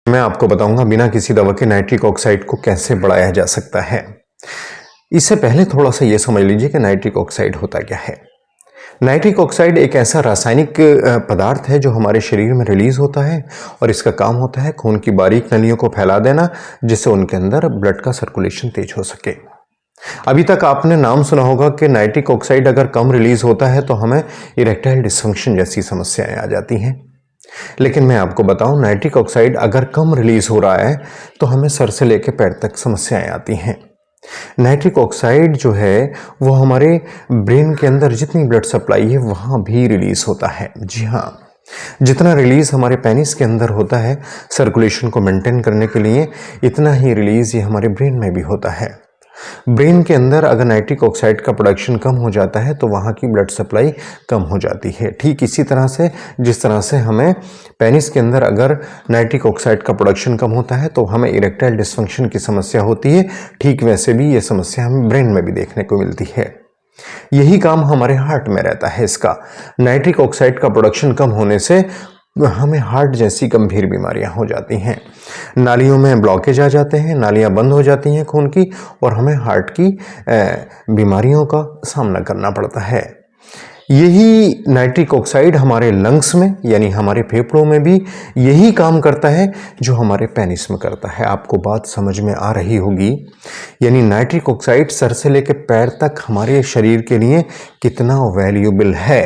मैं आपको बताऊंगा बिना किसी दवा के नाइट्रिक ऑक्साइड को कैसे बढ़ाया जा सकता है। इससे पहले थोड़ा सा ये समझ लीजिए कि नाइट्रिक ऑक्साइड होता क्या है। नाइट्रिक ऑक्साइड एक ऐसा रासायनिक पदार्थ है जो हमारे शरीर में रिलीज होता है और इसका काम होता है खून की बारीक नलियों को फैला देना, जिससे उनके अंदर ब्लड का सर्कुलेशन तेज हो सके। अभी तक आपने नाम सुना होगा कि नाइट्रिक ऑक्साइड अगर कम रिलीज होता है तो हमें इरेक्टाइल डिसफंक्शन जैसी समस्याएं आ जाती हैं। लेकिन मैं आपको बताऊं, नाइट्रिक ऑक्साइड अगर कम रिलीज हो रहा है तो हमें सर से लेकर पैर तक समस्याएं आती हैं। नाइट्रिक ऑक्साइड जो है वो हमारे ब्रेन के अंदर जितनी ब्लड सप्लाई है वहां भी रिलीज होता है। जी हाँ, जितना रिलीज हमारे पेनिस के अंदर होता है सर्कुलेशन को मेंटेन करने के लिए, इतना ही रिलीज ये हमारे ब्रेन में भी होता है। ब्रेन के अंदर अगर नाइट्रिक ऑक्साइड का प्रोडक्शन कम हो जाता है तो वहाँ की ब्लड सप्लाई कम हो जाती है। ठीक इसी तरह से जिस तरह से हमें पेनिस के अंदर अगर नाइट्रिक ऑक्साइड का प्रोडक्शन कम होता है तो हमें इरेक्टाइल डिसफंक्शन की समस्या होती है, ठीक वैसे भी ये समस्या हमें ब्रेन में भी देखने को मिलती है। यही काम हमारे हार्ट में रहता है इसका। नाइट्रिक ऑक्साइड का प्रोडक्शन कम होने से हमें हार्ट जैसी गंभीर बीमारियां हो जाती हैं। नालियों में ब्लॉकेज आ जाते हैं, नालियां बंद हो जाती हैं खून की, और हमें हार्ट की बीमारियों का सामना करना पड़ता है। यही नाइट्रिक ऑक्साइड हमारे लंग्स में यानी हमारे फेफड़ों में भी यही काम करता है जो हमारे पेनिस में करता है। आपको बात समझ में आ रही होगी। यानी नाइट्रिक ऑक्साइड सर से लेकर पैर तक हमारे शरीर के लिए कितना वैल्यूएबल है।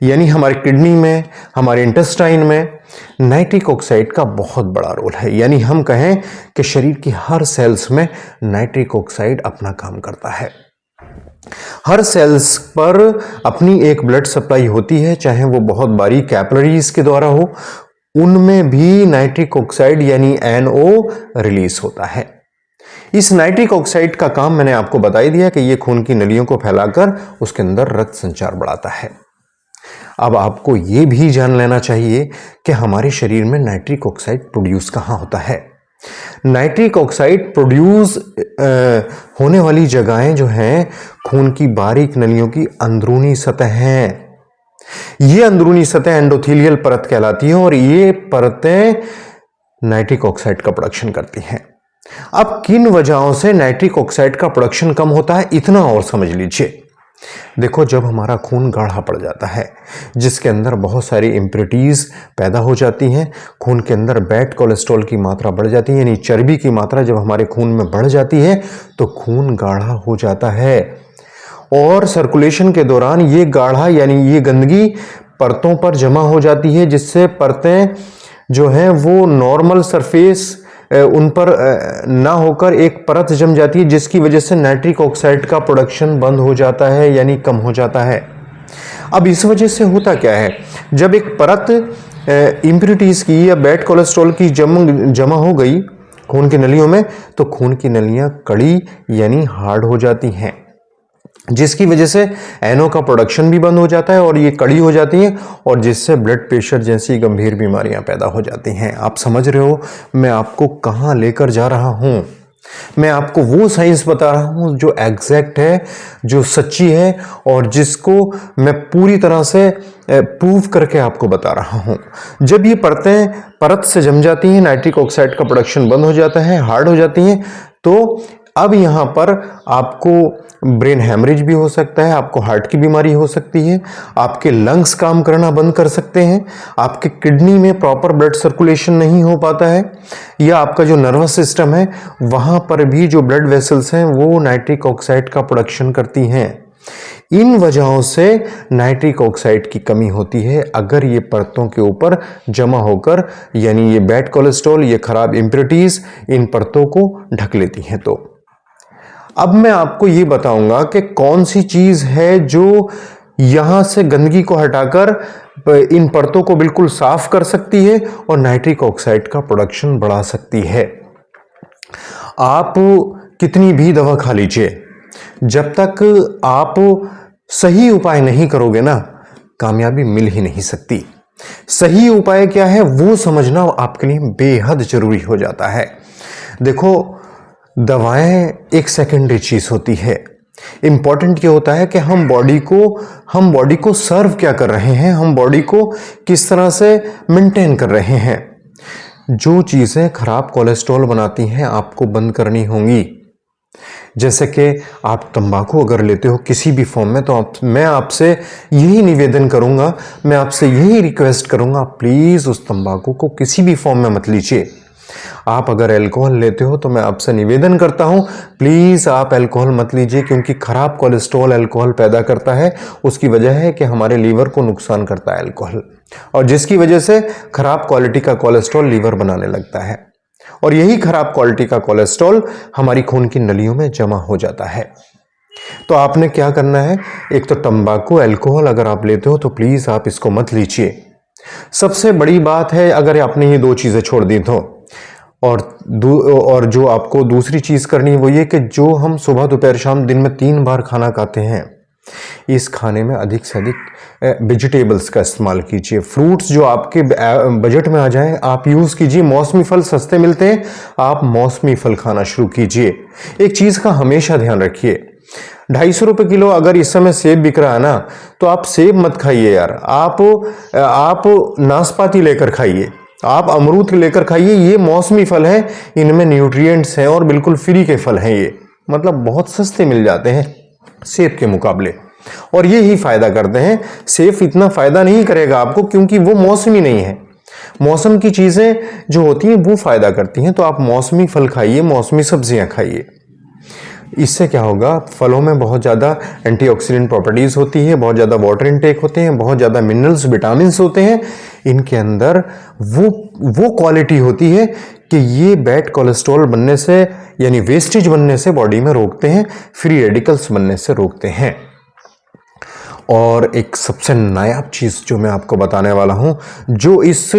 यानी हमारे किडनी में, हमारे इंटेस्टाइन में नाइट्रिक ऑक्साइड का बहुत बड़ा रोल है। यानी हम कहें कि शरीर की हर सेल्स में नाइट्रिक ऑक्साइड अपना काम करता है। हर सेल्स पर अपनी एक ब्लड सप्लाई होती है, चाहे वो बहुत बारीक कैपिलरीज के द्वारा हो, उनमें भी नाइट्रिक ऑक्साइड यानी NO रिलीज होता है। इस नाइट्रिक ऑक्साइड का काम मैंने आपको बता ही दिया कि ये खून की नलियों को फैलाकर उसके अंदर रक्त संचार बढ़ाता है। अब आपको ये भी जान लेना चाहिए कि हमारे शरीर में नाइट्रिक ऑक्साइड प्रोड्यूस कहाँ होता है। नाइट्रिक ऑक्साइड प्रोड्यूस होने वाली जगहें जो हैं खून की बारीक नलियों की अंदरूनी सतह हैं। ये अंदरूनी सतह एंडोथेलियल परत कहलाती है और ये परतें नाइट्रिक ऑक्साइड का प्रोडक्शन करती हैं। अब किन वजहों से नाइट्रिक ऑक्साइड का प्रोडक्शन कम होता है, इतना और समझ लीजिए। देखो, जब हमारा खून गाढ़ा पड़ जाता है, जिसके अंदर बहुत सारी इम्प्योरिटीज पैदा हो जाती हैं, खून के अंदर बैड कोलेस्ट्रॉल की मात्रा बढ़ जाती है, यानी चर्बी की मात्रा जब हमारे खून में बढ़ जाती है तो खून गाढ़ा हो जाता है। और सर्कुलेशन के दौरान ये गाढ़ा यानी ये गंदगी परतों पर जमा हो जाती है, जिससे परतें जो हैं वो नॉर्मल सरफेस उन पर ना होकर एक परत जम जाती है, जिसकी वजह से नाइट्रिक ऑक्साइड का प्रोडक्शन बंद हो जाता है यानी कम हो जाता है। अब इस वजह से होता क्या है, जब एक परत इम्प्योरिटीज की या बैड कोलेस्ट्रॉल की जमा हो गई खून की नलियों में, तो खून की नलियां कड़ी यानी हार्ड हो जाती हैं, जिसकी वजह से NO का प्रोडक्शन भी बंद हो जाता है और ये कड़ी हो जाती हैं, और जिससे ब्लड प्रेशर जैसी गंभीर बीमारियां पैदा हो जाती हैं। आप समझ रहे हो मैं आपको कहां लेकर जा रहा हूं। मैं आपको वो साइंस बता रहा हूं जो एग्जैक्ट है, जो सच्ची है, और जिसको मैं पूरी तरह से प्रूव करके आपको बता रहा हूं। जब ये परत से जम जाती हैं, नाइट्रिक ऑक्साइड का प्रोडक्शन बंद हो जाता है, हार्ड हो जाती हैं, तो अब यहां पर आपको ब्रेन हैमरेज भी हो सकता है, आपको हार्ट की बीमारी हो सकती है, आपके लंग्स काम करना बंद कर सकते हैं, आपके किडनी में प्रॉपर ब्लड सर्कुलेशन नहीं हो पाता है, या आपका जो नर्वस सिस्टम है वहां पर भी जो ब्लड वेसल्स हैं वो नाइट्रिक ऑक्साइड का प्रोडक्शन करती हैं। इन वजहों से नाइट्रिक ऑक्साइड की कमी होती है अगर ये परतों के ऊपर जमा होकर, यानी ये बैड कोलेस्ट्रॉल, ये खराब इम्प्योरिटीज इन परतों को ढक लेती हैं। तो अब मैं आपको ये बताऊंगा कि कौन सी चीज है जो यहां से गंदगी को हटाकर इन परतों को बिल्कुल साफ कर सकती है और नाइट्रिक ऑक्साइड का प्रोडक्शन बढ़ा सकती है। आप कितनी भी दवा खा लीजिए, जब तक आप सही उपाय नहीं करोगे ना, कामयाबी मिल ही नहीं सकती। सही उपाय क्या है वो समझना आपके लिए बेहद जरूरी हो जाता है। देखो, दवाएं एक सेकेंडरी चीज होती है। इंपॉर्टेंट क्या होता है कि हम बॉडी को सर्व क्या कर रहे हैं, हम बॉडी को किस तरह से मेंटेन कर रहे हैं। जो चीज़ें खराब कोलेस्ट्रॉल बनाती हैं आपको बंद करनी होंगी। जैसे कि आप तंबाकू अगर लेते हो किसी भी फॉर्म में, तो मैं आपसे यही निवेदन करूंगा, मैं आपसे यही रिक्वेस्ट करूंगा, प्लीज़ उस तंबाकू को किसी भी फॉर्म में मत लीजिए। आप अगर अल्कोहल लेते हो तो मैं आपसे निवेदन करता हूं, प्लीज़ आप अल्कोहल मत लीजिए, क्योंकि खराब कोलेस्ट्रॉल अल्कोहल पैदा करता है। उसकी वजह है कि हमारे लीवर को नुकसान करता है अल्कोहल, और जिसकी वजह से खराब क्वालिटी का कोलेस्ट्रॉल लीवर बनाने लगता है, और यही खराब क्वालिटी का कोलेस्ट्रॉल हमारी खून की नलियों में जमा हो जाता है। तो आपने क्या करना है, एक तो तंबाकू अल्कोहल अगर आप लेते हो तो प्लीज़ आप इसको मत लीजिए। सबसे बड़ी बात है अगर आपने ये दो चीज़ें छोड़ दी तो, और जो आपको दूसरी चीज़ करनी है वो ये कि जो हम सुबह दोपहर शाम दिन में 3 बार खाना खाते हैं, इस खाने में अधिक से अधिक वेजिटेबल्स का इस्तेमाल कीजिए। फ्रूट्स जो आपके बजट में आ जाएं आप यूज़ कीजिए। मौसमी फल सस्ते मिलते हैं, आप मौसमी फल खाना शुरू कीजिए। एक चीज़ का हमेशा ध्यान रखिए, 250 रुपये किलो अगर इस समय सेब बिक रहा है ना, तो आप सेब मत खाइए यार, आप नाशपाती लेकर खाइए, आप अमरूद लेकर खाइए। ये मौसमी फल है, इनमें न्यूट्रिएंट्स हैं और बिल्कुल फ्री के फल हैं। ये मतलब बहुत सस्ते मिल जाते हैं सेब के मुकाबले, और ये ही फायदा करते हैं। सेब इतना फायदा नहीं करेगा आपको क्योंकि वो मौसमी नहीं है। मौसम की चीजें जो होती हैं वो फायदा करती हैं, तो आप मौसमी फल खाइए, मौसमी सब्जियां खाइए। इससे क्या होगा, फलों में बहुत ज़्यादा एंटीऑक्सीडेंट प्रॉपर्टीज़ होती है, बहुत ज़्यादा वाटर इनटेक होते हैं, बहुत ज़्यादा मिनरल्स विटामिन्स होते हैं। इनके अंदर वो क्वालिटी होती है कि ये बैड कोलेस्ट्रॉल बनने से यानी वेस्टेज बनने से बॉडी में रोकते हैं, फ्री रेडिकल्स बनने से रोकते हैं। और एक सबसे नायाब चीज़ जो मैं आपको बताने वाला हूं, जो इस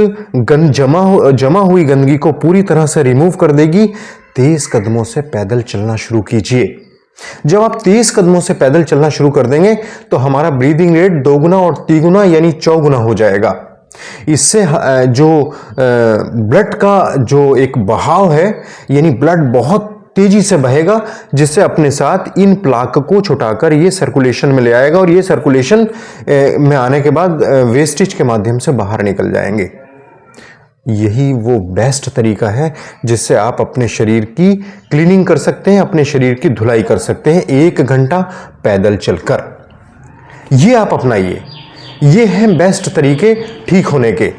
जमा हुई गंदगी को पूरी तरह से रिमूव कर देगी, तेज कदमों से पैदल चलना शुरू कीजिए। जब आप तेज कदमों से पैदल चलना शुरू कर देंगे तो हमारा ब्रीदिंग रेट 2 गुना और 3 गुना यानी 4 गुना हो जाएगा। इससे जो ब्लड का जो एक बहाव है, यानी ब्लड बहुत तेजी से बहेगा, जिससे अपने साथ इन प्लाक को छुटाकर ये सर्कुलेशन में ले आएगा, और ये सर्कुलेशन में आने के बाद वेस्टेज के माध्यम से बाहर निकल जाएंगे। यही वो बेस्ट तरीका है जिससे आप अपने शरीर की क्लीनिंग कर सकते हैं, अपने शरीर की धुलाई कर सकते हैं 1 घंटा पैदल चलकर। ये आप अपनाइए, ये हैं बेस्ट तरीके ठीक होने के।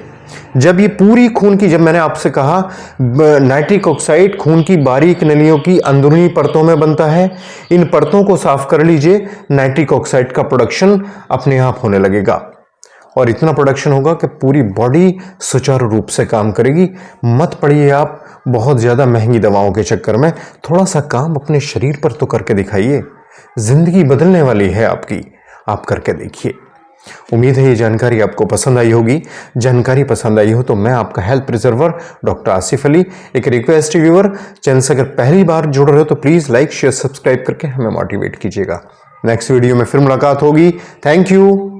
जब ये पूरी खून की, जब मैंने आपसे कहा नाइट्रिक ऑक्साइड खून की बारीक नलियों की अंदरूनी परतों में बनता है, इन परतों को साफ कर लीजिए, नाइट्रिक ऑक्साइड का प्रोडक्शन अपने आप होने लगेगा, और इतना प्रोडक्शन होगा कि पूरी बॉडी सुचारू रूप से काम करेगी। मत पड़िए आप बहुत ज़्यादा महंगी दवाओं के चक्कर में, थोड़ा सा काम अपने शरीर पर तो करके दिखाइए। जिंदगी बदलने वाली है आपकी, आप करके देखिए। उम्मीद है ये जानकारी आपको पसंद आई होगी। जानकारी पसंद आई हो तो मैं आपका health preserver doctor Asif Ali एक रिक्वेस्ट व्यूअर, चैनल से अगर पहली बार जुड़ रहे हो तो प्लीज़ लाइक शेयर सब्सक्राइब करके हमें मोटिवेट कीजिएगा। नेक्स्ट वीडियो में फिर मुलाकात होगी। Thank you.